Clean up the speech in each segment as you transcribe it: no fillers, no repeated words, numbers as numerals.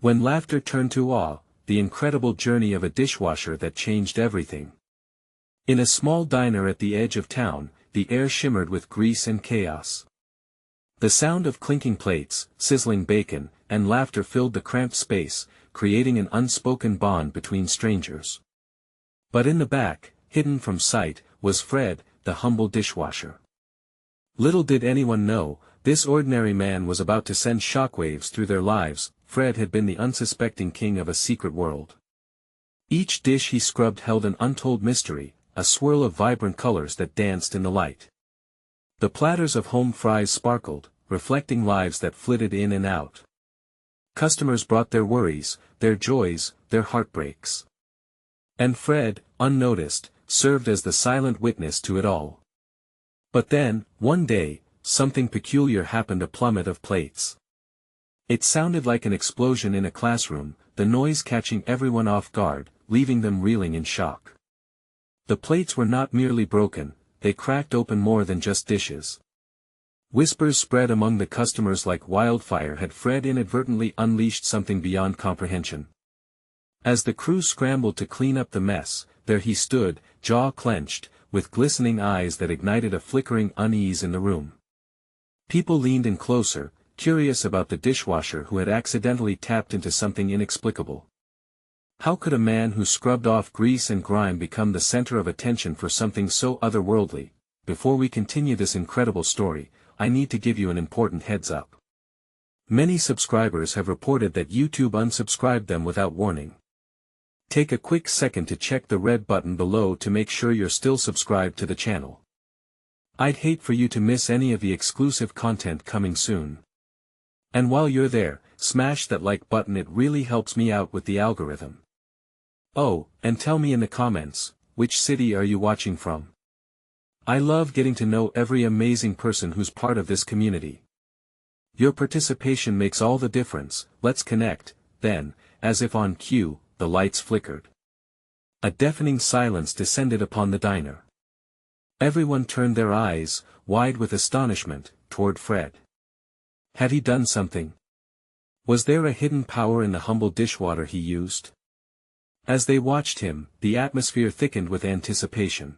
When laughter turned to awe, the incredible journey of a dishwasher that changed everything. In a small diner at the edge of town, the air shimmered with grease and chaos. The sound of clinking plates, sizzling bacon, and laughter filled the cramped space, creating an unspoken bond between strangers. But in the back, hidden from sight, was Fred, the humble dishwasher. Little did anyone know, this ordinary man was about to send shockwaves through their lives. Fred had been the unsuspecting king of a secret world. Each dish he scrubbed held an untold mystery, a swirl of vibrant colors that danced in the light. The platters of home fries sparkled, reflecting lives that flitted in and out. Customers brought their worries, their joys, their heartbreaks. And Fred, unnoticed, served as the silent witness to it all. But then, one day, something peculiar happened. A plummet of plates. It sounded like an explosion in a classroom, the noise catching everyone off guard, leaving them reeling in shock. The plates were not merely broken, they cracked open more than just dishes. Whispers spread among the customers like wildfire. Had Fred inadvertently unleashed something beyond comprehension? As the crew scrambled to clean up the mess, there he stood, jaw clenched, with glistening eyes that ignited a flickering unease in the room. People leaned in closer, curious about the dishwasher who had accidentally tapped into something inexplicable. How could a man who scrubbed off grease and grime become the center of attention for something so otherworldly? Before we continue this incredible story, I need to give you an important heads up. Many subscribers have reported that YouTube unsubscribed them without warning. Take a quick second to check the red button below to make sure you're still subscribed to the channel. I'd hate for you to miss any of the exclusive content coming soon. And while you're there, smash that like button, it really helps me out with the algorithm. Oh, and tell me in the comments, which city are you watching from? I love getting to know every amazing person who's part of this community. Your participation makes all the difference. Let's connect. Then, as if on cue, the lights flickered. A deafening silence descended upon the diner. Everyone turned their eyes, wide with astonishment, toward Fred. Had he done something? Was there a hidden power in the humble dishwater he used? As they watched him, the atmosphere thickened with anticipation.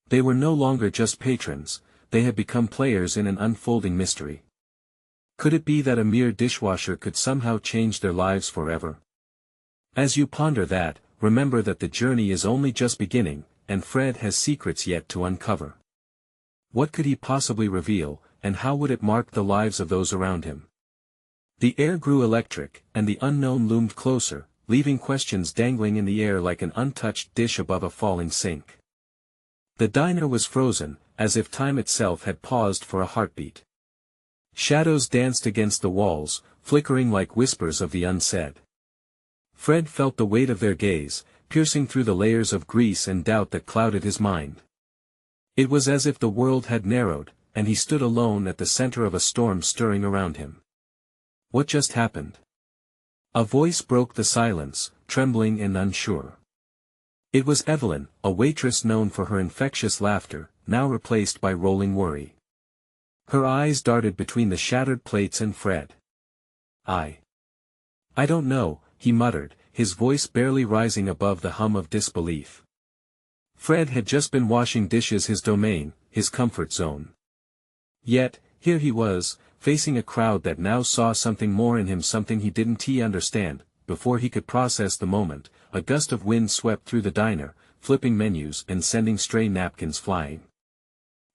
They were no longer just patrons, they had become players in an unfolding mystery. Could it be that a mere dishwasher could somehow change their lives forever? As you ponder that, remember that the journey is only just beginning, and Fred has secrets yet to uncover. What could he possibly reveal, and how would it mark the lives of those around him? The air grew electric, and the unknown loomed closer, leaving questions dangling in the air like an untouched dish above a falling sink. The diner was frozen, as if time itself had paused for a heartbeat. Shadows danced against the walls, flickering like whispers of the unsaid. Fred felt the weight of their gaze, piercing through the layers of grease and doubt that clouded his mind. It was as if the world had narrowed, and he stood alone at the center of a storm stirring around him. What just happened? A voice broke the silence, trembling and unsure. It was Evelyn, a waitress known for her infectious laughter, now replaced by rolling worry. Her eyes darted between the shattered plates and Fred. I don't know, he muttered, his voice barely rising above the hum of disbelief. Fred had just been washing dishes, his domain, his comfort zone. Yet, here he was, facing a crowd that now saw something more in him, something he didn't understand. Before he could process the moment, a gust of wind swept through the diner, flipping menus and sending stray napkins flying.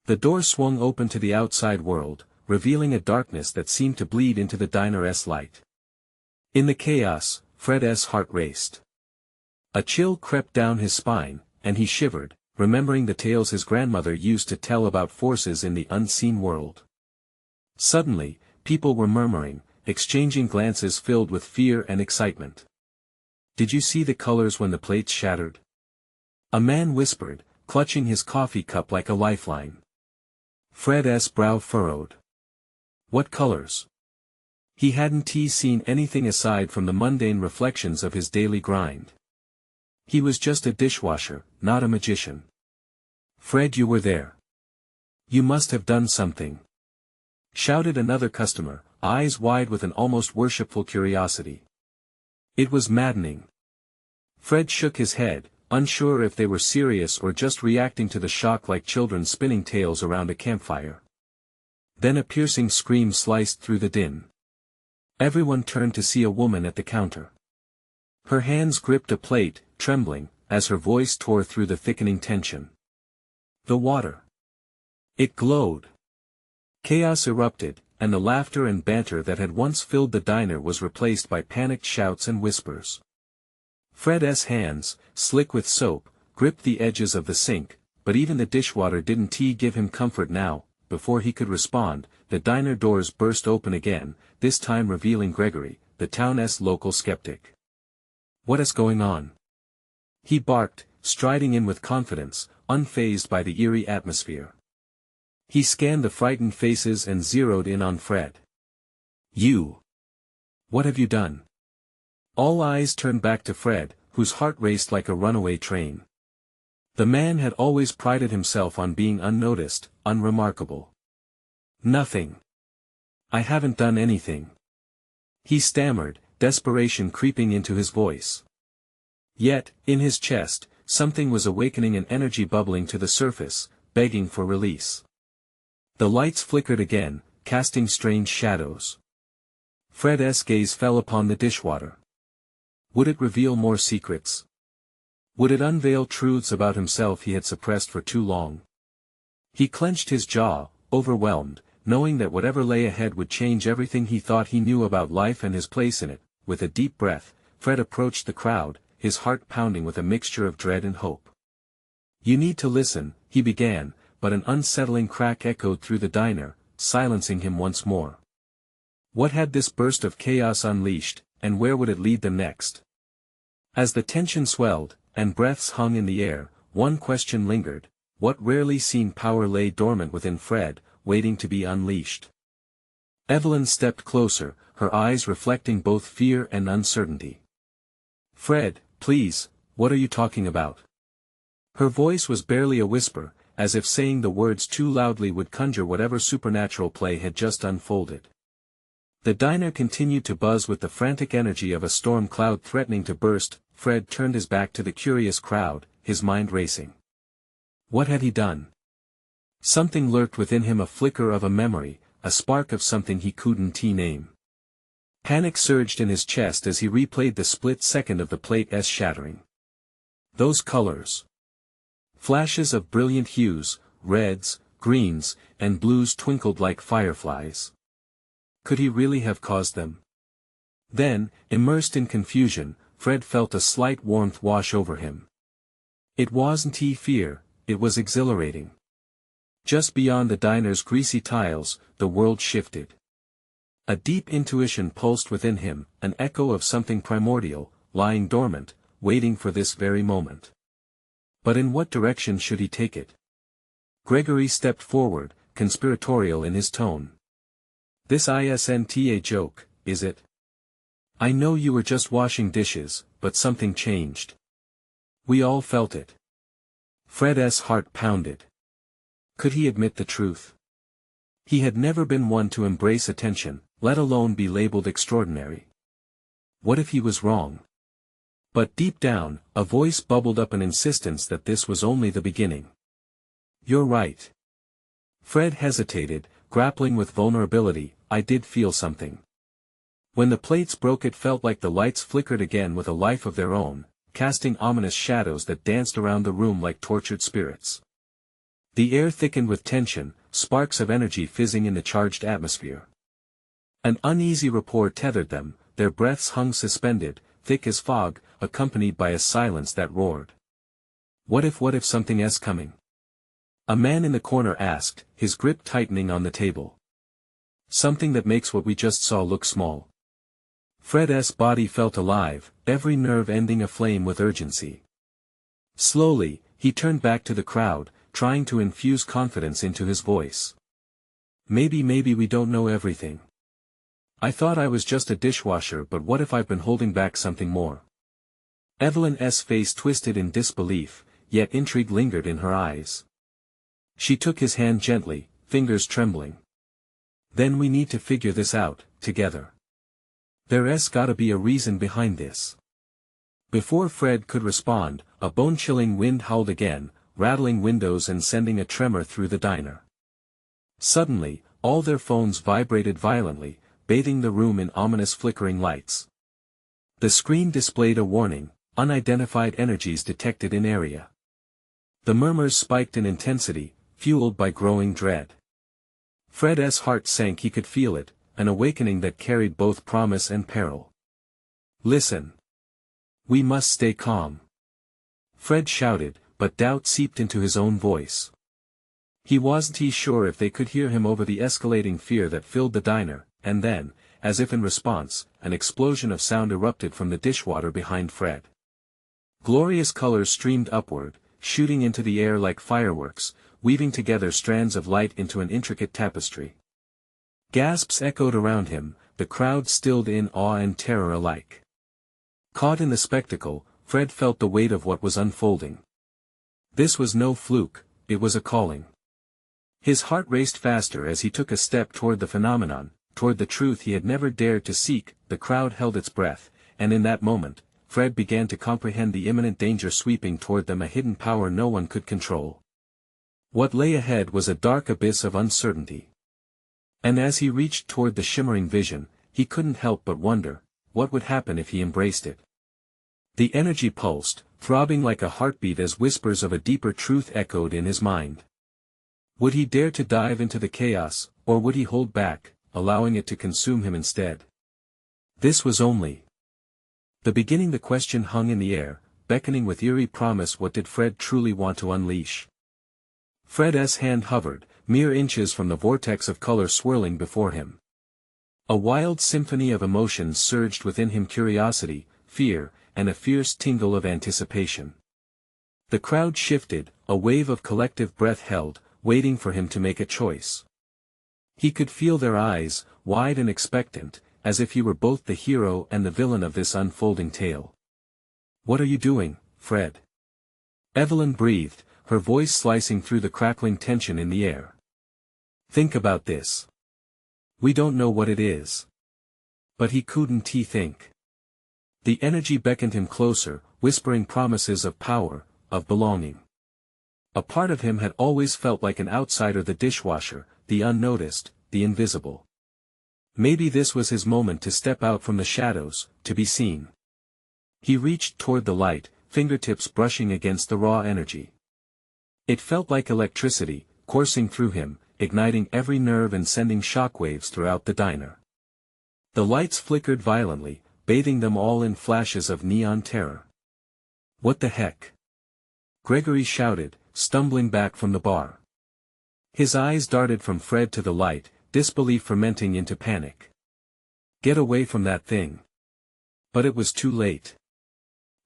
The door swung open to the outside world, revealing a darkness that seemed to bleed into the diner's light. In the chaos, Fred's heart raced. A chill crept down his spine, and he shivered, remembering the tales his grandmother used to tell about forces in the unseen world. Suddenly, people were murmuring, exchanging glances filled with fear and excitement. Did you see the colors when the plates shattered? A man whispered, clutching his coffee cup like a lifeline. Fred's brow furrowed. What colors? He hadn't seen anything aside from the mundane reflections of his daily grind. He was just a dishwasher, not a magician. Fred, you were there. You must have done something, shouted another customer, eyes wide with an almost worshipful curiosity. It was maddening. Fred shook his head, unsure if they were serious or just reacting to the shock like children spinning tales around a campfire. Then a piercing scream sliced through the din. Everyone turned to see a woman at the counter. Her hands gripped a plate, trembling, as her voice tore through the thickening tension. The water. It glowed. Chaos erupted, and the laughter and banter that had once filled the diner was replaced by panicked shouts and whispers. Fred's hands, slick with soap, gripped the edges of the sink, but even the dishwater didn't give him comfort now. Before he could respond, the diner doors burst open again, this time revealing Gregory, the town's local skeptic. "What is going on?" he barked, striding in with confidence, unfazed by the eerie atmosphere. He scanned the frightened faces and zeroed in on Fred. "You! What have you done?" All eyes turned back to Fred, whose heart raced like a runaway train. The man had always prided himself on being unnoticed, unremarkable. "Nothing. I haven't done anything," he stammered, desperation creeping into his voice. Yet, in his chest, something was awakening, an energy bubbling to the surface, begging for release. The lights flickered again, casting strange shadows. Fred's gaze fell upon the dishwater. Would it reveal more secrets? Would it unveil truths about himself he had suppressed for too long? He clenched his jaw, overwhelmed, knowing that whatever lay ahead would change everything he thought he knew about life and his place in it. With a deep breath, Fred approached the crowd, his heart pounding with a mixture of dread and hope. "You need to listen," he began, but an unsettling crack echoed through the diner, silencing him once more. What had this burst of chaos unleashed, and where would it lead them next? As the tension swelled, and breaths hung in the air, one question lingered: what rarely seen power lay dormant within Fred, waiting to be unleashed? Evelyn stepped closer, her eyes reflecting both fear and uncertainty. "Fred, please, what are you talking about?" Her voice was barely a whisper, as if saying the words too loudly would conjure whatever supernatural play had just unfolded. The diner continued to buzz with the frantic energy of a storm cloud threatening to burst. Fred turned his back to the curious crowd, his mind racing. What had he done? Something lurked within him, a flicker of a memory, a spark of something he couldn't name. Panic surged in his chest as he replayed the split second of the plate's shattering. Those colors. Flashes of brilliant hues, reds, greens, and blues twinkled like fireflies. Could he really have caused them? Then, immersed in confusion, Fred felt a slight warmth wash over him. It wasn't fear, it was exhilarating. Just beyond the diner's greasy tiles, the world shifted. A deep intuition pulsed within him, an echo of something primordial, lying dormant, waiting for this very moment. But in what direction should he take it? Gregory stepped forward, conspiratorial in his tone. "This isn't a joke, is it? I know you were just washing dishes, but something changed. We all felt it." Fred's heart pounded. Could he admit the truth? He had never been one to embrace attention, let alone be labeled extraordinary. What if he was wrong? But deep down, a voice bubbled up, an insistence that this was only the beginning. "You're right." Fred hesitated, grappling with vulnerability. "I did feel something. When the plates broke, it felt like the lights flickered again with a life of their own, casting ominous shadows that danced around the room like tortured spirits. The air thickened with tension, sparks of energy fizzing in the charged atmosphere. An uneasy rapport tethered them, their breaths hung suspended, thick as fog, accompanied by a silence that roared. What if something's coming?" A man in the corner asked, his grip tightening on the table. "Something that makes what we just saw look small." Fred's body felt alive, every nerve ending aflame with urgency. Slowly, he turned back to the crowd, trying to infuse confidence into his voice. Maybe we don't know everything. I thought I was just a dishwasher, but what if I've been holding back something more?" Evelyn's face twisted in disbelief, yet intrigue lingered in her eyes. She took his hand gently, fingers trembling. "Then we need to figure this out, together. There's gotta be a reason behind this. Before Fred could respond, a bone-chilling wind howled again, rattling windows and sending a tremor through the diner. Suddenly, all their phones vibrated violently, bathing the room in ominous flickering lights. The screen displayed a warning, unidentified energies detected in area. The murmurs spiked in intensity, fueled by growing dread. Fred's heart sank. He could feel it, an awakening that carried both promise and peril. Listen. We must stay calm. Fred shouted, but doubt seeped into his own voice. He wasn't sure if they could hear him over the escalating fear that filled the diner, and then, as if in response, an explosion of sound erupted from the dishwater behind Fred. Glorious colors streamed upward, shooting into the air like fireworks, weaving together strands of light into an intricate tapestry. Gasps echoed around him, the crowd stilled in awe and terror alike. Caught in the spectacle, Fred felt the weight of what was unfolding. This was no fluke, it was a calling. His heart raced faster as he took a step toward the phenomenon, toward the truth he had never dared to seek. The crowd held its breath, and in that moment, Fred began to comprehend the imminent danger sweeping toward them, a hidden power no one could control. What lay ahead was a dark abyss of uncertainty. And as he reached toward the shimmering vision, he couldn't help but wonder, what would happen if he embraced it? The energy pulsed, throbbing like a heartbeat as whispers of a deeper truth echoed in his mind. Would he dare to dive into the chaos, or would he hold back, allowing it to consume him instead? This was only the beginning. The question hung in the air, beckoning with eerie promise. What did Fred truly want to unleash? Fred's hand hovered, mere inches from the vortex of color swirling before him. A wild symphony of emotions surged within him: curiosity, fear, and a fierce tingle of anticipation. The crowd shifted, a wave of collective breath held, waiting for him to make a choice. He could feel their eyes, wide and expectant, as if he were both the hero and the villain of this unfolding tale. What are you doing, Fred? Evelyn breathed, her voice slicing through the crackling tension in the air. Think about this. We don't know what it is. But he couldn't think. The energy beckoned him closer, whispering promises of power, of belonging. A part of him had always felt like an outsider, the dishwasher, the unnoticed, the invisible. Maybe this was his moment to step out from the shadows, to be seen. He reached toward the light, fingertips brushing against the raw energy. It felt like electricity, coursing through him, igniting every nerve and sending shockwaves throughout the diner. The lights flickered violently, bathing them all in flashes of neon terror. What the heck? Gregory shouted, stumbling back from the bar. His eyes darted from Fred to the light, disbelief fermenting into panic. Get away from that thing. But it was too late.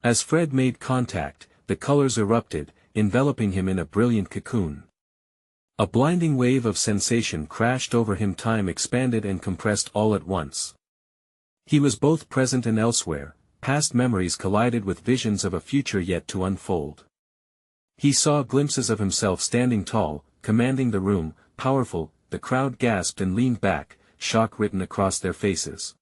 As Fred made contact, the colors erupted, enveloping him in a brilliant cocoon. A blinding wave of sensation crashed over him. Time expanded and compressed all at once. He was both present and elsewhere, past memories collided with visions of a future yet to unfold. He saw glimpses of himself standing tall, commanding the room, powerful. The crowd gasped and leaned back, shock written across their faces.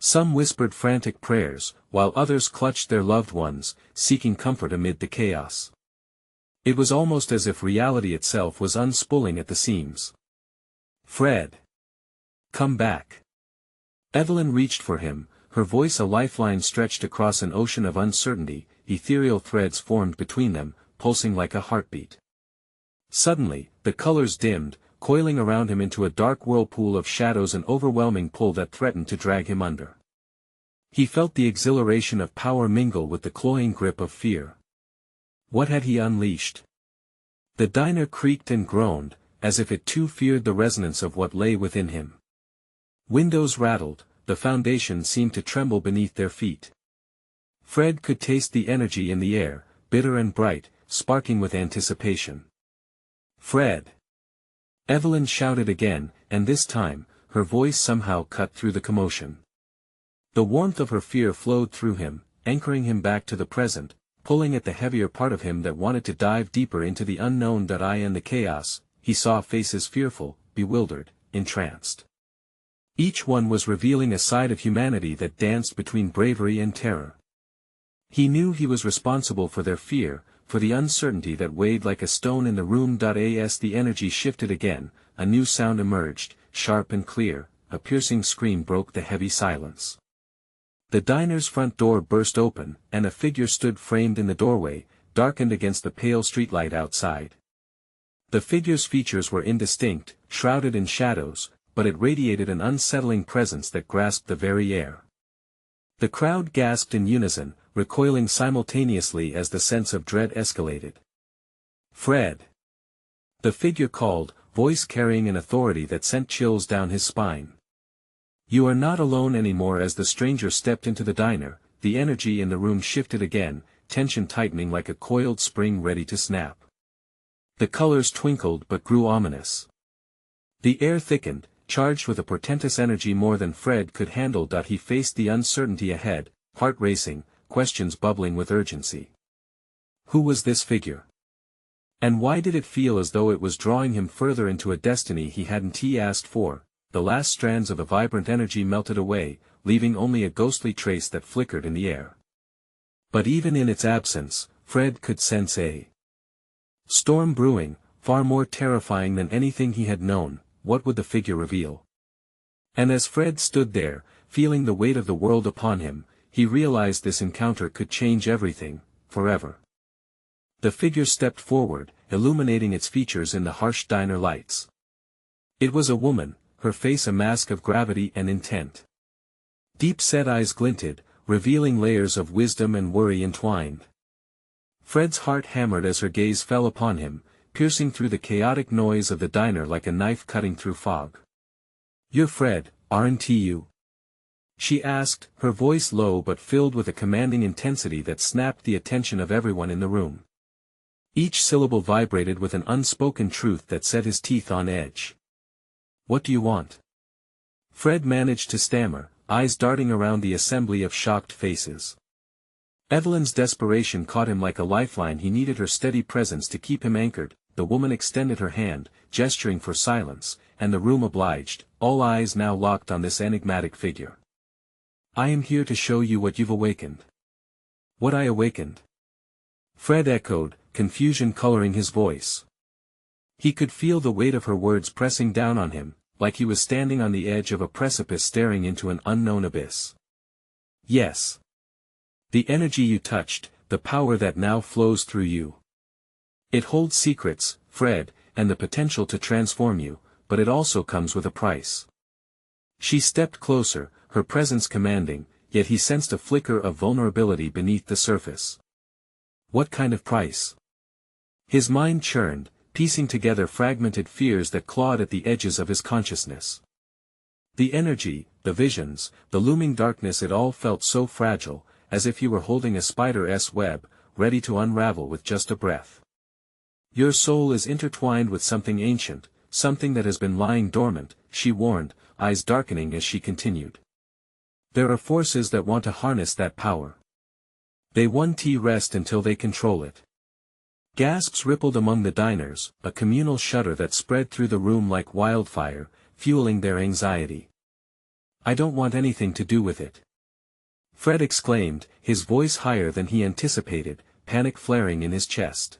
Some whispered frantic prayers, while others clutched their loved ones, seeking comfort amid the chaos. It was almost as if reality itself was unspooling at the seams. Fred! Come back! Evelyn reached for him, her voice a lifeline stretched across an ocean of uncertainty. Ethereal threads formed between them, pulsing like a heartbeat. Suddenly, the colors dimmed, coiling around him into a dark whirlpool of shadows, an overwhelming pull that threatened to drag him under. He felt the exhilaration of power mingle with the cloying grip of fear. What had he unleashed? The diner creaked and groaned, as if it too feared the resonance of what lay within him. Windows rattled, the foundation seemed to tremble beneath their feet. Fred could taste the energy in the air, bitter and bright, sparking with anticipation. Fred! Evelyn shouted again, and this time, her voice somehow cut through the commotion. The warmth of her fear flowed through him, anchoring him back to the present, pulling at the heavier part of him that wanted to dive deeper into the unknown. In the chaos, he saw faces fearful, bewildered, entranced. Each one was revealing a side of humanity that danced between bravery and terror. He knew he was responsible for their fear, for the uncertainty that weighed like a stone in the room. As the energy shifted again, a new sound emerged, sharp and clear, a piercing scream broke the heavy silence. The diner's front door burst open, and a figure stood framed in the doorway, darkened against the pale streetlight outside. The figure's features were indistinct, shrouded in shadows, but it radiated an unsettling presence that grasped the very air. The crowd gasped in unison, recoiling simultaneously as the sense of dread escalated. "Fred!" The figure called, voice carrying an authority that sent chills down his spine. "You are not alone anymore." As the stranger stepped into the diner, the energy in the room shifted again, tension tightening like a coiled spring ready to snap. The colors twinkled but grew ominous. The air thickened, charged with a portentous energy more than Fred could handle. He faced the uncertainty ahead, heart racing, questions bubbling with urgency. Who was this figure? And why did it feel as though it was drawing him further into a destiny he hadn't asked for? The last strands of a vibrant energy melted away, leaving only a ghostly trace that flickered in the air. But even in its absence, Fred could sense a storm brewing, far more terrifying than anything he had known. What would the figure reveal? And as Fred stood there, feeling the weight of the world upon him, he realized this encounter could change everything, forever. The figure stepped forward, illuminating its features in the harsh diner lights. It was a woman, her face a mask of gravity and intent. Deep-set eyes glinted, revealing layers of wisdom and worry entwined. Fred's heart hammered as her gaze fell upon him, piercing through the chaotic noise of the diner like a knife cutting through fog. "You're Fred, aren't you?" she asked, her voice low but filled with a commanding intensity that snapped the attention of everyone in the room. Each syllable vibrated with an unspoken truth that set his teeth on edge. "What do you want?" Fred managed to stammer, eyes darting around the assembly of shocked faces. Evelyn's desperation caught him like a lifeline. He needed her steady presence to keep him anchored. The woman extended her hand, gesturing for silence, and the room obliged, all eyes now locked on this enigmatic figure. "I am here to show you what you've awakened." "What I awakened?" Fred echoed, confusion coloring his voice. He could feel the weight of her words pressing down on him, like he was standing on the edge of a precipice staring into an unknown abyss. "Yes. The energy you touched, the power that now flows through you. It holds secrets, Fred, and the potential to transform you, but it also comes with a price." She stepped closer, her presence commanding, yet he sensed a flicker of vulnerability beneath the surface. What kind of price? His mind churned, piecing together fragmented fears that clawed at the edges of his consciousness. The energy, the visions, the looming darkness, it all felt so fragile, as if he were holding a spider's web, ready to unravel with just a breath. "Your soul is intertwined with something ancient, something that has been lying dormant," she warned, eyes darkening as she continued. "There are forces that want to harness that power. They won't rest until they control it." Gasps rippled among the diners, a communal shudder that spread through the room like wildfire, fueling their anxiety. "I don't want anything to do with it," Fred exclaimed, his voice higher than he anticipated, panic flaring in his chest.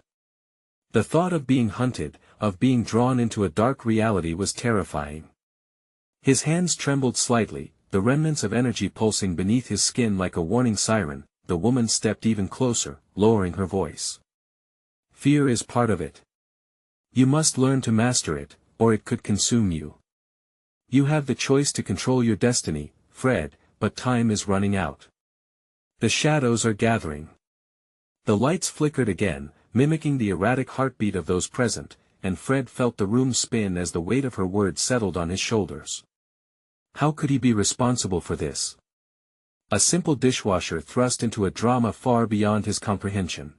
The thought of being hunted, of being drawn into a dark reality was terrifying. His hands trembled slightly, the remnants of energy pulsing beneath his skin like a warning siren. The woman stepped even closer, lowering her voice. "Fear is part of it. You must learn to master it, or it could consume you. You have the choice to control your destiny, Fred, but time is running out. The shadows are gathering." The lights flickered again, mimicking the erratic heartbeat of those present, and Fred felt the room spin as the weight of her words settled on his shoulders. How could he be responsible for this? A simple dishwasher thrust into a drama far beyond his comprehension.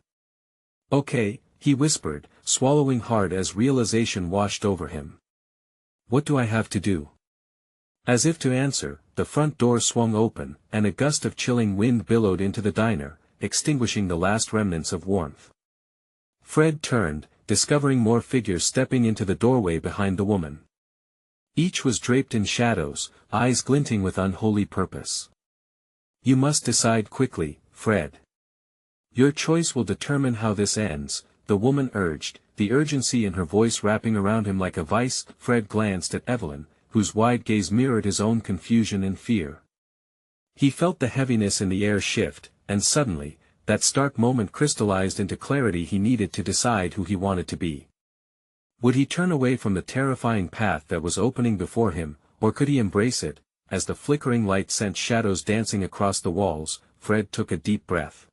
"Okay," he whispered, swallowing hard as realization washed over him. "What do I have to do?" As if to answer, the front door swung open, and a gust of chilling wind billowed into the diner, extinguishing the last remnants of warmth. Fred turned, discovering more figures stepping into the doorway behind the woman. Each was draped in shadows, eyes glinting with unholy purpose. You must decide quickly, Fred. Your choice will determine how this ends, the woman urged, the urgency in her voice wrapping around him like a vice. Fred glanced at Evelyn, whose wide gaze mirrored his own confusion and fear. He felt the heaviness in the air shift, and suddenly, that stark moment crystallized into clarity. He needed to decide who he wanted to be. Would he turn away from the terrifying path that was opening before him, or could he embrace it? As the flickering light sent shadows dancing across the walls, Fred took a deep breath.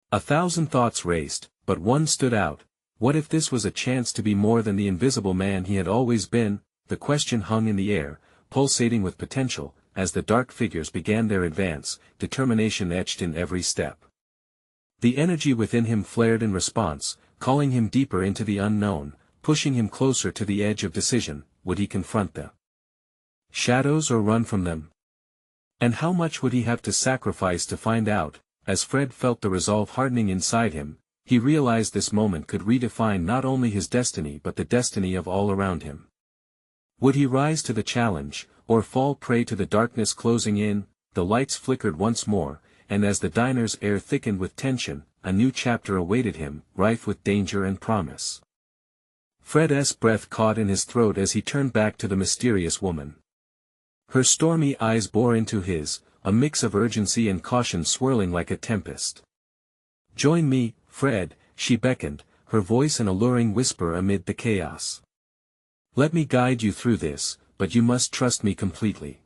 1,000 thoughts raced, but one stood out. What if this was a chance to be more than the invisible man he had always been? The question hung in the air, pulsating with potential, as the dark figures began their advance, determination etched in every step. The energy within him flared in response, calling him deeper into the unknown, pushing him closer to the edge of decision. Would he confront the shadows or run from them? And how much would he have to sacrifice to find out? As Fred felt the resolve hardening inside him, he realized this moment could redefine not only his destiny but the destiny of all around him. Would he rise to the challenge, or fall prey to the darkness closing in? The lights flickered once more, and as the diner's air thickened with tension, a new chapter awaited him, rife with danger and promise. Fred's breath caught in his throat as he turned back to the mysterious woman. Her stormy eyes bore into his, a mix of urgency and caution swirling like a tempest. "Join me, Fred," she beckoned, her voice an alluring whisper amid the chaos. "Let me guide you through this, but you must trust me completely."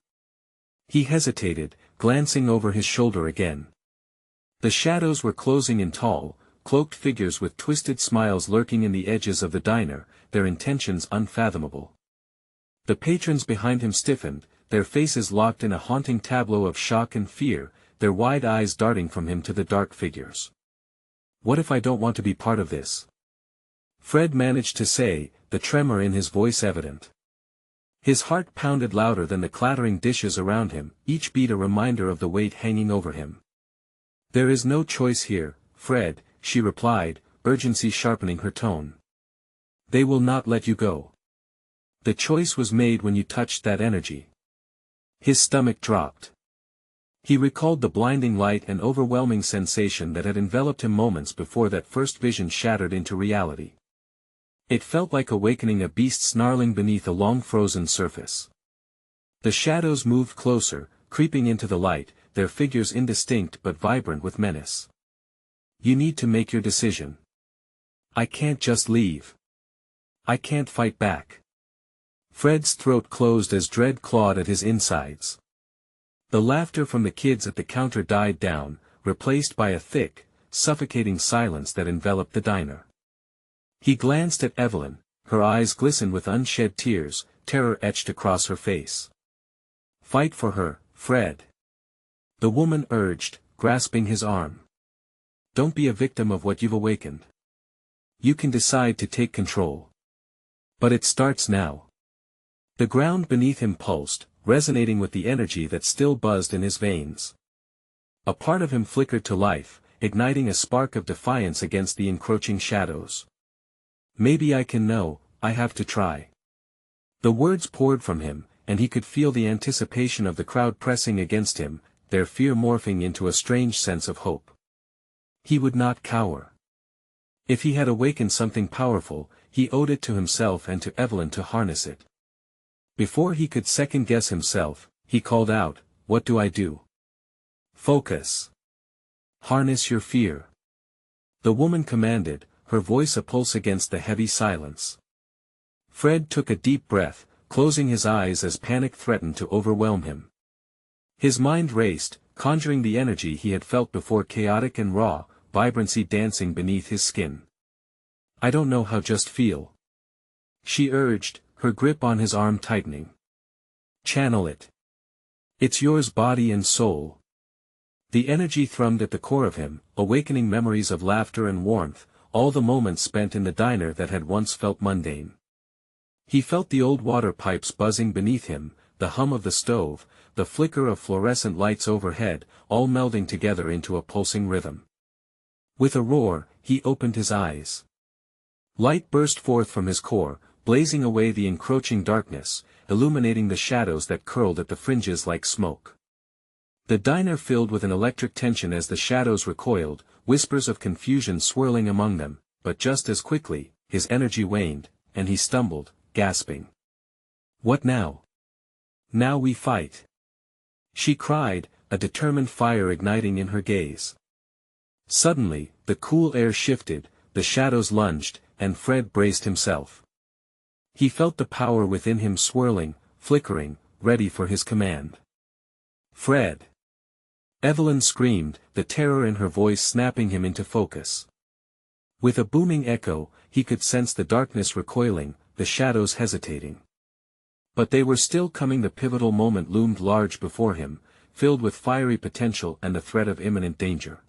He hesitated, glancing over his shoulder again. The shadows were closing in tall, cloaked figures with twisted smiles lurking in the edges of the diner, their intentions unfathomable. The patrons behind him stiffened, their faces locked in a haunting tableau of shock and fear, their wide eyes darting from him to the dark figures. "What if I don't want to be part of this?" Fred managed to say, the tremor in his voice evident. His heart pounded louder than the clattering dishes around him, each beat a reminder of the weight hanging over him. "There is no choice here, Fred," she replied, urgency sharpening her tone. "They will not let you go. The choice was made when you touched that energy." His stomach dropped. He recalled the blinding light and overwhelming sensation that had enveloped him moments before that first vision shattered into reality. It felt like awakening a beast snarling beneath a long-frozen surface. The shadows moved closer, creeping into the light, their figures indistinct but vibrant with menace. "You need to make your decision. I can't just leave. I can't fight back." Fred's throat closed as dread clawed at his insides. The laughter from the kids at the counter died down, replaced by a thick, suffocating silence that enveloped the diner. He glanced at Evelyn, her eyes glistened with unshed tears, terror etched across her face. "Fight for her, Fred," the woman urged, grasping his arm. "Don't be a victim of what you've awakened. You can decide to take control. But it starts now." The ground beneath him pulsed, resonating with the energy that still buzzed in his veins. A part of him flickered to life, igniting a spark of defiance against the encroaching shadows. "Maybe I can know, I have to try." The words poured from him, and he could feel the anticipation of the crowd pressing against him, their fear morphing into a strange sense of hope. He would not cower. If he had awakened something powerful, he owed it to himself and to Evelyn to harness it. Before he could second-guess himself, he called out, "What do I do?" "Focus. Harness your fear," the woman commanded, her voice a pulse against the heavy silence. Fred took a deep breath, closing his eyes as panic threatened to overwhelm him. His mind raced, conjuring the energy he had felt before, chaotic and raw, vibrancy dancing beneath his skin. "I don't know how, just feel," she urged, her grip on his arm tightening. "Channel it. It's yours, body and soul." The energy thrummed at the core of him, awakening memories of laughter and warmth, all the moments spent in the diner that had once felt mundane. He felt the old water pipes buzzing beneath him, the hum of the stove, the flicker of fluorescent lights overhead, all melding together into a pulsing rhythm. With a roar, he opened his eyes. Light burst forth from his core, blazing away the encroaching darkness, illuminating the shadows that curled at the fringes like smoke. The diner filled with an electric tension as the shadows recoiled, whispers of confusion swirling among them, but just as quickly, his energy waned, and he stumbled, gasping. "What now? Now we fight!" she cried, a determined fire igniting in her gaze. Suddenly, the cool air shifted, the shadows lunged, and Fred braced himself. He felt the power within him swirling, flickering, ready for his command. "Fred!" Evelyn screamed, the terror in her voice snapping him into focus. With a booming echo, he could sense the darkness recoiling, the shadows hesitating. But they were still coming. The pivotal moment loomed large before him, filled with fiery potential and the threat of imminent danger.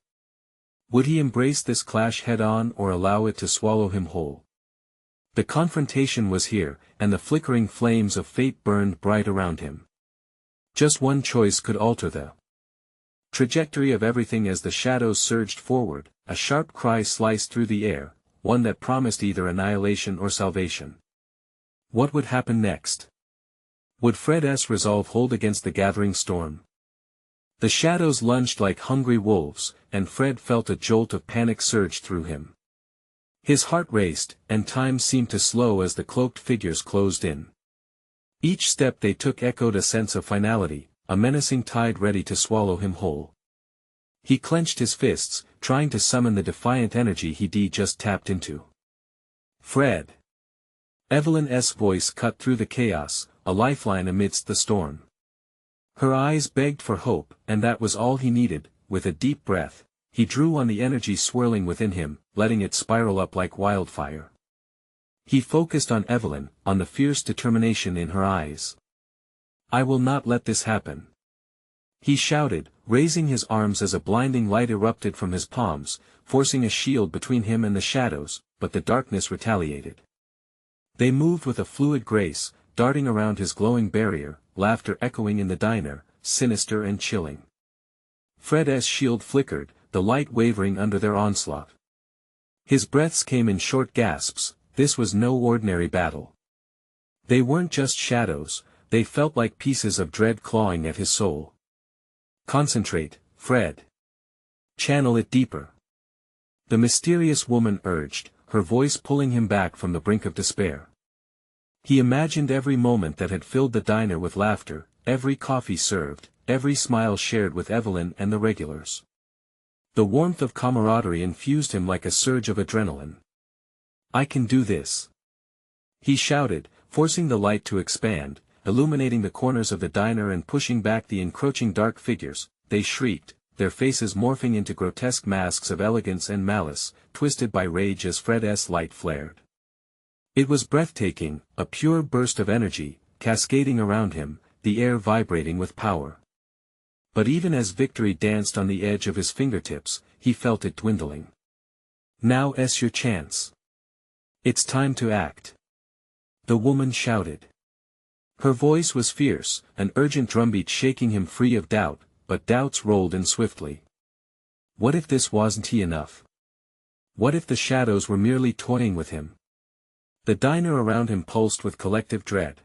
Would he embrace this clash head-on or allow it to swallow him whole? The confrontation was here, and the flickering flames of fate burned bright around him. Just one choice could alter the trajectory of everything. As the shadows surged forward, a sharp cry sliced through the air, one that promised either annihilation or salvation. What would happen next? Would Fred's resolve hold against the gathering storm? The shadows lunged like hungry wolves, and Fred felt a jolt of panic surge through him. His heart raced, and time seemed to slow as the cloaked figures closed in. Each step they took echoed a sense of finality, a menacing tide ready to swallow him whole. He clenched his fists, trying to summon the defiant energy he'd just tapped into. "Fred!" Evelyn's voice cut through the chaos, a lifeline amidst the storm. Her eyes begged for hope, and that was all he needed. With a deep breath, he drew on the energy swirling within him, letting it spiral up like wildfire. He focused on Evelyn, on the fierce determination in her eyes. "I will not let this happen," he shouted, raising his arms as a blinding light erupted from his palms, forcing a shield between him and the shadows, but the darkness retaliated. They moved with a fluid grace, darting around his glowing barrier, laughter echoing in the diner, sinister and chilling. Fred's shield flickered, the light wavering under their onslaught. His breaths came in short gasps. This was no ordinary battle. They weren't just shadows, they felt like pieces of dread clawing at his soul. "Concentrate, Fred. Channel it deeper," the mysterious woman urged, her voice pulling him back from the brink of despair. He imagined every moment that had filled the diner with laughter, every coffee served, every smile shared with Evelyn and the regulars. The warmth of camaraderie infused him like a surge of adrenaline. "I can do this," he shouted, forcing the light to expand, illuminating the corners of the diner and pushing back the encroaching dark figures. They shrieked, their faces morphing into grotesque masks of elegance and malice, twisted by rage as Fred's light flared. It was breathtaking, a pure burst of energy, cascading around him, the air vibrating with power. But even as victory danced on the edge of his fingertips, he felt it dwindling. "Now's your chance. It's time to act," the woman shouted. Her voice was fierce, an urgent drumbeat shaking him free of doubt, but doubts rolled in swiftly. What if this wasn't enough? What if the shadows were merely toying with him? The diner around him pulsed with collective dread.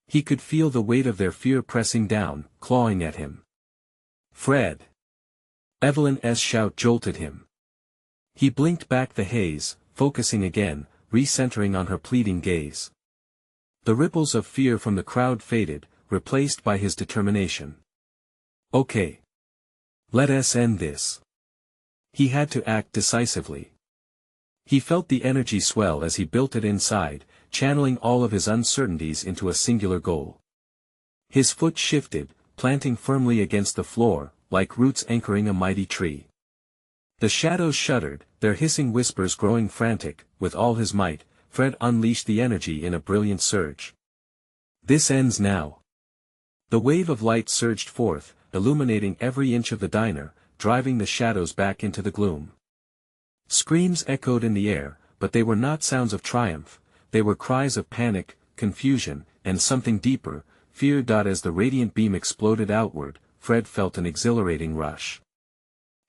He could feel the weight of their fear pressing down, clawing at him. "Fred!" Evelyn's shout jolted him. He blinked back the haze, focusing again, recentering on her pleading gaze. The ripples of fear from the crowd faded, replaced by his determination. "Okay. Let us end this." He had to act decisively. He felt the energy swell as he built it inside, channeling all of his uncertainties into a singular goal. His foot shifted, planting firmly against the floor, like roots anchoring a mighty tree. The shadows shuddered, their hissing whispers growing frantic. With all his might, Fred unleashed the energy in a brilliant surge. "This ends now." The wave of light surged forth, illuminating every inch of the diner, driving the shadows back into the gloom. Screams echoed in the air, but they were not sounds of triumph, they were cries of panic, confusion, and something deeper, fear. As the radiant beam exploded outward, Fred felt an exhilarating rush.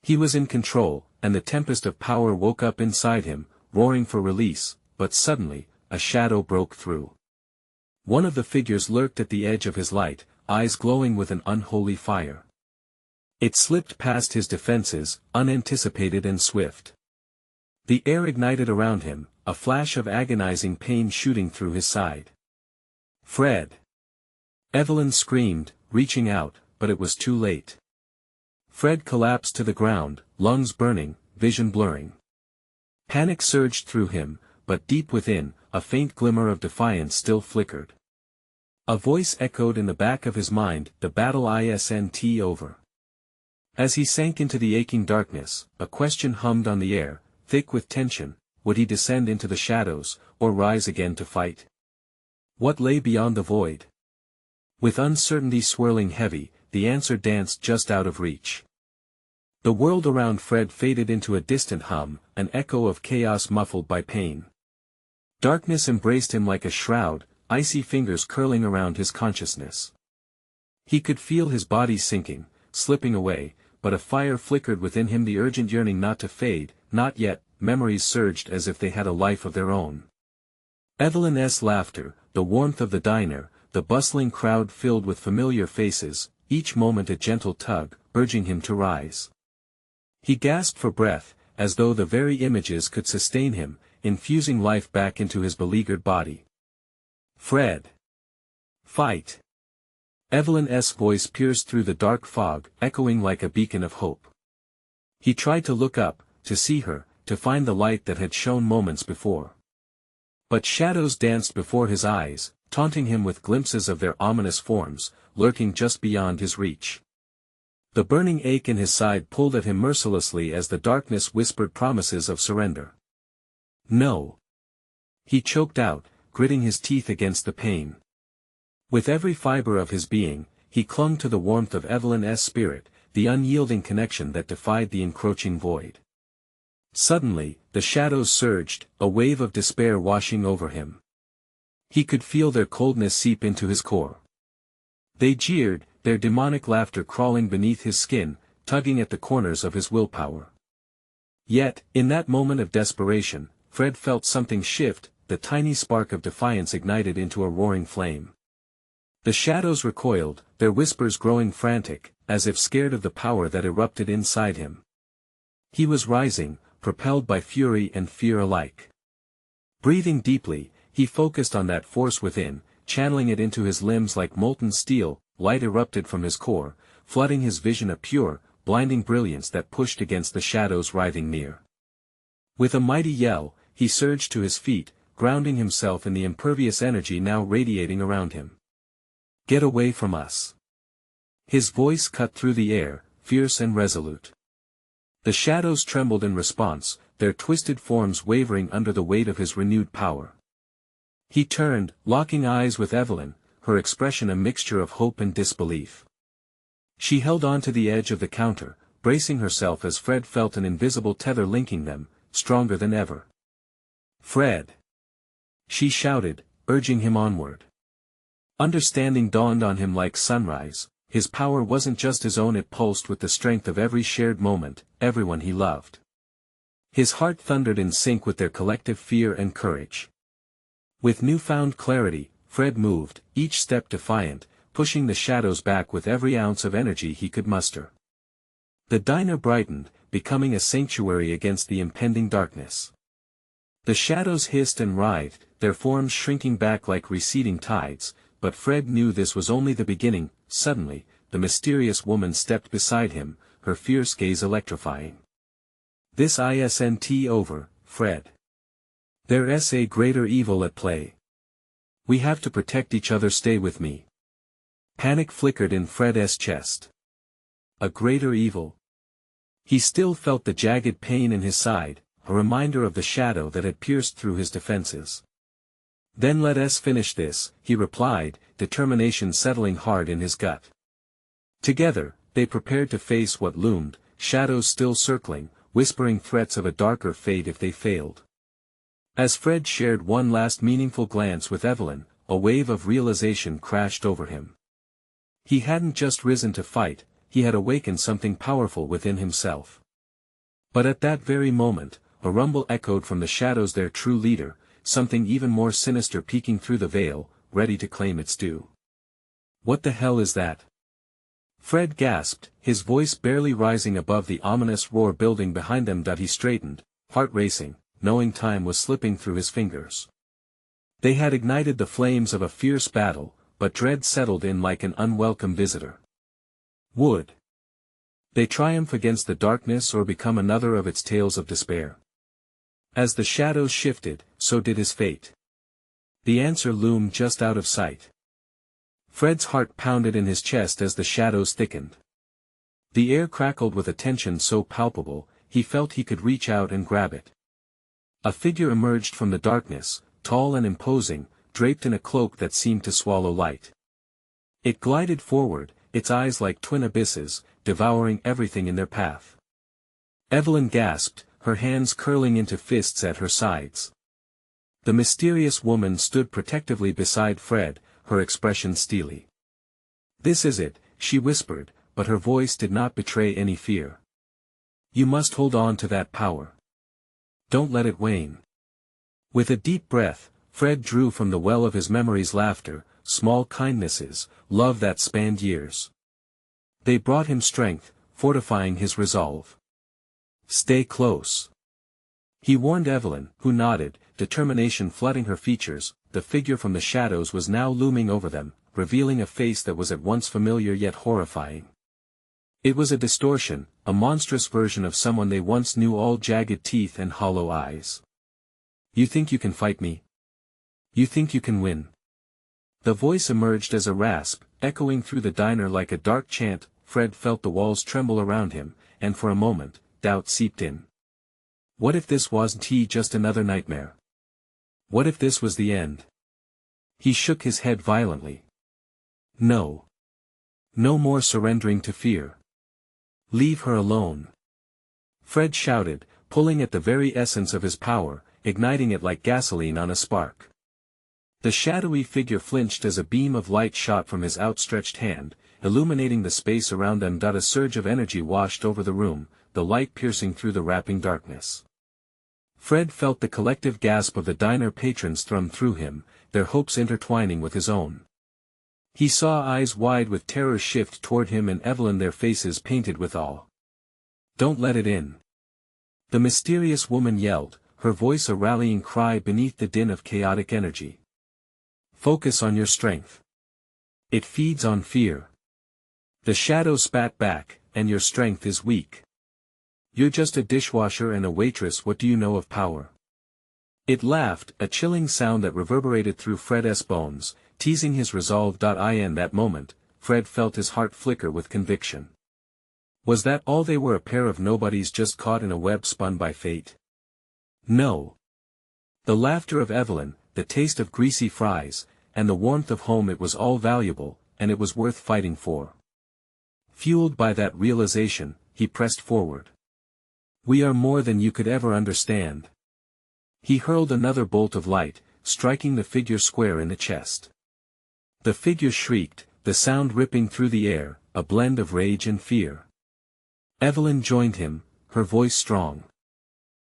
He was in control, and the tempest of power woke up inside him, roaring for release, but suddenly, a shadow broke through. One of the figures lurked at the edge of his light, eyes glowing with an unholy fire. It slipped past his defenses, unanticipated and swift. The air ignited around him, a flash of agonizing pain shooting through his side. "Fred!" Evelyn screamed, reaching out, but it was too late. Fred collapsed to the ground, lungs burning, vision blurring. Panic surged through him, but deep within, a faint glimmer of defiance still flickered. A voice echoed in the back of his mind, "The battle isn't over." As he sank into the aching darkness, a question hummed on the air, thick with tension: would he descend into the shadows, or rise again to fight? What lay beyond the void? With uncertainty swirling heavy, the answer danced just out of reach. The world around Fred faded into a distant hum, an echo of chaos muffled by pain. Darkness embraced him like a shroud, icy fingers curling around his consciousness. He could feel his body sinking, slipping away, but a fire flickered within him, the urgent yearning not to fade. Not yet. Memories surged as if they had a life of their own. Evelyn's laughter, the warmth of the diner, the bustling crowd filled with familiar faces, each moment a gentle tug, urging him to rise. He gasped for breath, as though the very images could sustain him, infusing life back into his beleaguered body. "Fred! Fight!" Evelyn's voice pierced through the dark fog, echoing like a beacon of hope. He tried to look up, to see her, to find the light that had shone moments before. But shadows danced before his eyes, taunting him with glimpses of their ominous forms, lurking just beyond his reach. The burning ache in his side pulled at him mercilessly as the darkness whispered promises of surrender. "No!" he choked out, gritting his teeth against the pain. With every fiber of his being, he clung to the warmth of Evelyn's spirit, the unyielding connection that defied the encroaching void. Suddenly, the shadows surged, a wave of despair washing over him. He could feel their coldness seep into his core. They jeered, their demonic laughter crawling beneath his skin, tugging at the corners of his willpower. Yet, in that moment of desperation, Fred felt something shift, the tiny spark of defiance ignited into a roaring flame. The shadows recoiled, their whispers growing frantic, as if scared of the power that erupted inside him. He was rising, propelled by fury and fear alike. Breathing deeply, he focused on that force within, channeling it into his limbs like molten steel. Light erupted from his core, flooding his vision, a pure, blinding brilliance that pushed against the shadows writhing near. With a mighty yell, he surged to his feet, grounding himself in the impervious energy now radiating around him. "Get away from us!" His voice cut through the air, fierce and resolute. The shadows trembled in response, their twisted forms wavering under the weight of his renewed power. He turned, locking eyes with Evelyn, her expression a mixture of hope and disbelief. She held on to the edge of the counter, bracing herself as Fred felt an invisible tether linking them, stronger than ever. "Fred!" she shouted, urging him onward. Understanding dawned on him like sunrise. His power wasn't just his own, it pulsed with the strength of every shared moment, everyone he loved. His heart thundered in sync with their collective fear and courage. With newfound clarity, Fred moved, each step defiant, pushing the shadows back with every ounce of energy he could muster. The diner brightened, becoming a sanctuary against the impending darkness. The shadows hissed and writhed, their forms shrinking back like receding tides, but Fred knew this was only the beginning. Suddenly, the mysterious woman stepped beside him, her fierce gaze electrifying. "This isn't over, Fred. There's a greater evil at play. We have to protect each other, stay with me." Panic flickered in Fred's chest. A greater evil? He still felt the jagged pain in his side, a reminder of the shadow that had pierced through his defenses. "Then let us finish this," he replied, determination settling hard in his gut. Together, they prepared to face what loomed, shadows still circling, whispering threats of a darker fate if they failed. As Fred shared one last meaningful glance with Evelyn, a wave of realization crashed over him. He hadn't just risen to fight, he had awakened something powerful within himself. But at that very moment, a rumble echoed from the shadows, their true leader, something even more sinister peeking through the veil, ready to claim its due. "What the hell is that?" Fred gasped, his voice barely rising above the ominous roar building behind them. He straightened, heart racing, knowing time was slipping through his fingers. They had ignited the flames of a fierce battle, but dread settled in like an unwelcome visitor. Would they triumph against the darkness or become another of its tales of despair? As the shadows shifted, so did his fate. The answer loomed just out of sight. Fred's heart pounded in his chest as the shadows thickened. The air crackled with a tension so palpable, he felt he could reach out and grab it. A figure emerged from the darkness, tall and imposing, draped in a cloak that seemed to swallow light. It glided forward, its eyes like twin abysses, devouring everything in their path. Evelyn gasped, her hands curling into fists at her sides. The mysterious woman stood protectively beside Fred, her expression steely. "This is it," she whispered, but her voice did not betray any fear. "You must hold on to that power. Don't let it wane." With a deep breath, Fred drew from the well of his memories laughter, small kindnesses, love that spanned years. They brought him strength, fortifying his resolve. "Stay close," he warned Evelyn, who nodded, determination flooding her features. The figure from the shadows was now looming over them, revealing a face that was at once familiar yet horrifying. It was a distortion, a monstrous version of someone they once knew, all jagged teeth and hollow eyes. "You think you can fight me? You think you can win?" The voice emerged as a rasp, echoing through the diner like a dark chant. Fred felt the walls tremble around him, and for a moment, doubt seeped in. What if this wasn't just another nightmare? What if this was the end? He shook his head violently. No. No more surrendering to fear. Leave her alone. Fred shouted, pulling at the very essence of his power, igniting it like gasoline on a spark. The shadowy figure flinched as a beam of light shot from his outstretched hand, illuminating the space around them. A surge of energy washed over the room, the light piercing through the wrapping darkness. Fred felt the collective gasp of the diner patrons thrum through him, their hopes intertwining with his own. He saw eyes wide with terror shift toward him and Evelyn, their faces painted with awe. "Don't let it in," the mysterious woman yelled, her voice a rallying cry beneath the din of chaotic energy. "Focus on your strength. It feeds on fear." The shadow spat back, "And your strength is weak. You're just a dishwasher and a waitress. What do you know of power?" It laughed, a chilling sound that reverberated through Fred's bones, teasing his resolve. In that moment, Fred felt his heart flicker with conviction. Was that all they were, a pair of nobodies just caught in a web spun by fate? No. The laughter of Evelyn, the taste of greasy fries, and the warmth of home, it was all valuable, and it was worth fighting for. Fueled by that realization, he pressed forward. "We are more than you could ever understand." He hurled another bolt of light, striking the figure square in the chest. The figure shrieked, the sound ripping through the air, a blend of rage and fear. Evelyn joined him, her voice strong.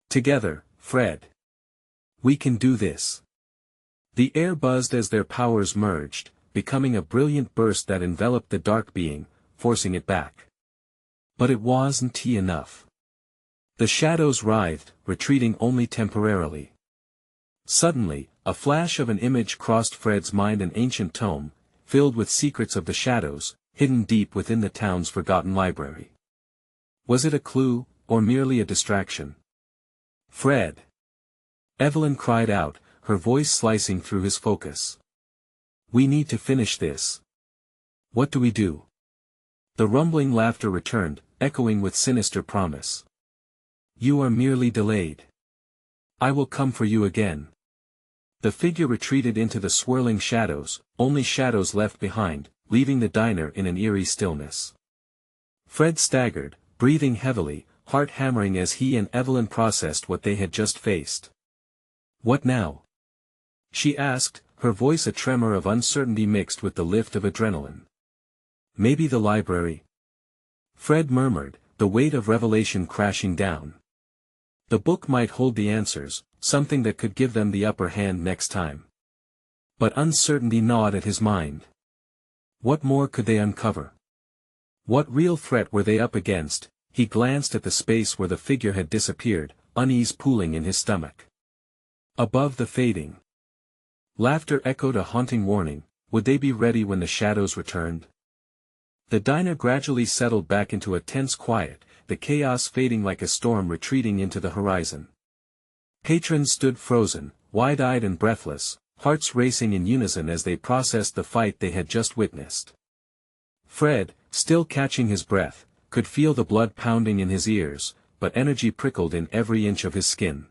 "Together, Fred. We can do this." The air buzzed as their powers merged, becoming a brilliant burst that enveloped the dark being, forcing it back. But it wasn't enough. The shadows writhed, retreating only temporarily. Suddenly, a flash of an image crossed Fred's mind, an ancient tome, filled with secrets of the shadows, hidden deep within the town's forgotten library. Was it a clue, or merely a distraction? "Fred!" Evelyn cried out, her voice slicing through his focus. "We need to finish this. What do we do?" The rumbling laughter returned, echoing with sinister promise. "You are merely delayed. I will come for you again." The figure retreated into the swirling shadows, only shadows left behind, leaving the diner in an eerie stillness. Fred staggered, breathing heavily, heart hammering as he and Evelyn processed what they had just faced. "What now?" she asked, her voice a tremor of uncertainty mixed with the lift of adrenaline. "Maybe the library?" Fred murmured, the weight of revelation crashing down. The book might hold the answers, something that could give them the upper hand next time. But uncertainty gnawed at his mind. What more could they uncover? What real threat were they up against? He glanced at the space where the figure had disappeared, unease pooling in his stomach. Above the fading laughter echoed a haunting warning. Would they be ready when the shadows returned? The diner gradually settled back into a tense quiet, the chaos fading like a storm retreating into the horizon. Patrons stood frozen, wide-eyed and breathless, hearts racing in unison as they processed the fight they had just witnessed. Fred, still catching his breath, could feel the blood pounding in his ears, but energy prickled in every inch of his skin.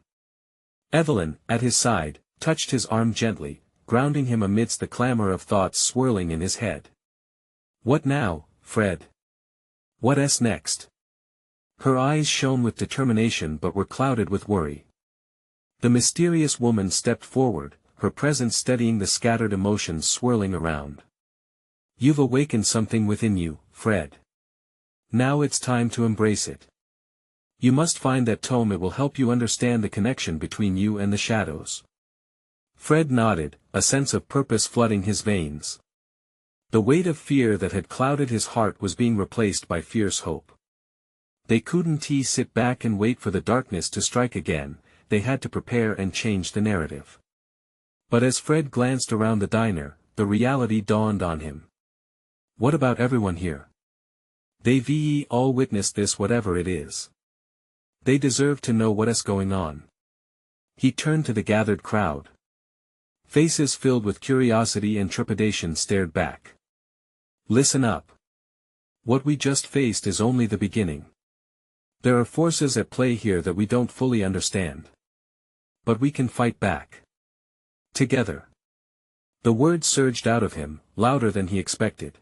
Evelyn, at his side, touched his arm gently, grounding him amidst the clamor of thoughts swirling in his head. What now, Fred? What's next? Her eyes shone with determination but were clouded with worry. The mysterious woman stepped forward, her presence steadying the scattered emotions swirling around. You've awakened something within you, Fred. Now it's time to embrace it. You must find that tome. It will help you understand the connection between you and the shadows. Fred nodded, a sense of purpose flooding his veins. The weight of fear that had clouded his heart was being replaced by fierce hope. They couldn't sit back and wait for the darkness to strike again, they had to prepare and change the narrative. But as Fred glanced around the diner, the reality dawned on him. What about everyone here? They've all witnessed this, whatever it is. They deserve to know what's going on. He turned to the gathered crowd. Faces filled with curiosity and trepidation stared back. Listen up. What we just faced is only the beginning. There are forces at play here that we don't fully understand. But we can fight back. Together. The words surged out of him, louder than he expected.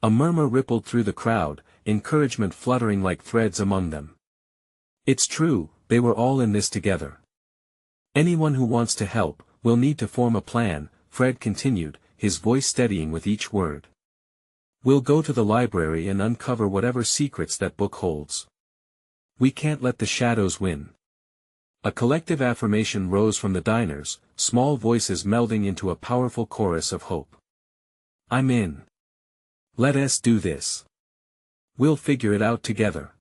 A murmur rippled through the crowd, encouragement fluttering like threads among them. It's true, they were all in this together. Anyone who wants to help, will need to form a plan, Fred continued, his voice steadying with each word. We'll go to the library and uncover whatever secrets that book holds. We can't let the shadows win. A collective affirmation rose from the diners, small voices melding into a powerful chorus of hope. I'm in. Let us do this. We'll figure it out together.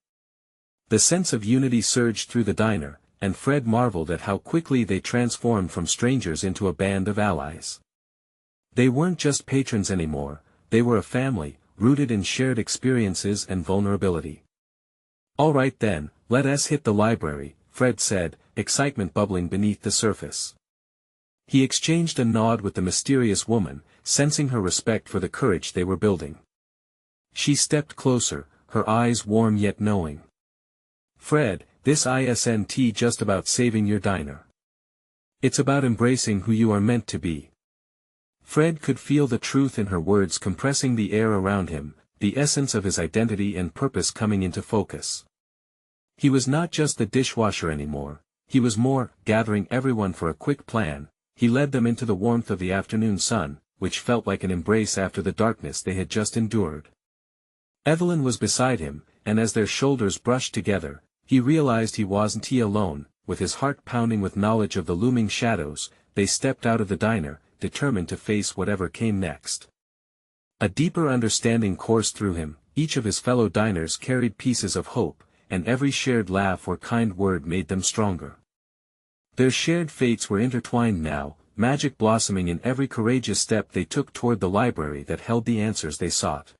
The sense of unity surged through the diner, and Fred marveled at how quickly they transformed from strangers into a band of allies. They weren't just patrons anymore, they were a family, rooted in shared experiences and vulnerability. All right then, let us hit the library, Fred said, excitement bubbling beneath the surface. He exchanged a nod with the mysterious woman, sensing her respect for the courage they were building. She stepped closer, her eyes warm yet knowing. Fred, this isn't just about saving your diner. It's about embracing who you are meant to be. Fred could feel the truth in her words compressing the air around him, the essence of his identity and purpose coming into focus. He was not just the dishwasher anymore, he was more, gathering everyone for a quick plan. He led them into the warmth of the afternoon sun, which felt like an embrace after the darkness they had just endured. Evelyn was beside him, and as their shoulders brushed together, he realized he wasn't alone. With his heart pounding with knowledge of the looming shadows, they stepped out of the diner, determined to face whatever came next. A deeper understanding coursed through him, each of his fellow diners carried pieces of hope, and every shared laugh or kind word made them stronger. Their shared fates were intertwined now, magic blossoming in every courageous step they took toward the library that held the answers they sought.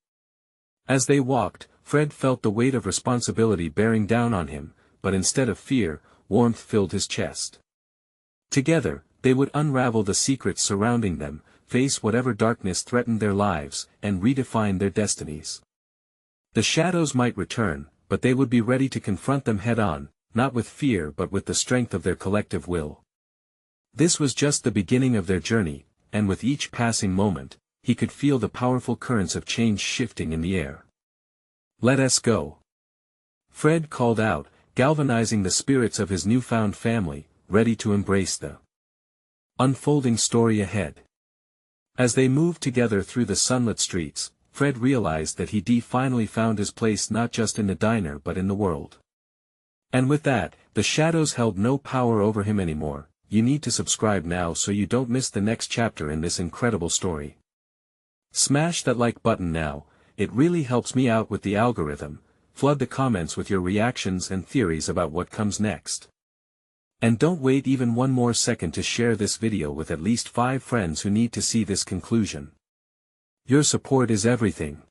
As they walked, Fred felt the weight of responsibility bearing down on him, but instead of fear, warmth filled his chest. Together, they would unravel the secrets surrounding them, face whatever darkness threatened their lives, and redefine their destinies. The shadows might return, but they would be ready to confront them head-on, not with fear but with the strength of their collective will. This was just the beginning of their journey, and with each passing moment, he could feel the powerful currents of change shifting in the air. Let us go. Fred called out, galvanizing the spirits of his newfound family, ready to embrace the unfolding story ahead. As they moved together through the sunlit streets, Fred realized that he finally found his place not just in the diner but in the world. And with that, the shadows held no power over him anymore. You need to subscribe now so you don't miss the next chapter in this incredible story. Smash that like button now, it really helps me out with the algorithm. Flood the comments with your reactions and theories about what comes next. And don't wait even one more second to share this video with at least 5 friends who need to see this conclusion. Your support is everything.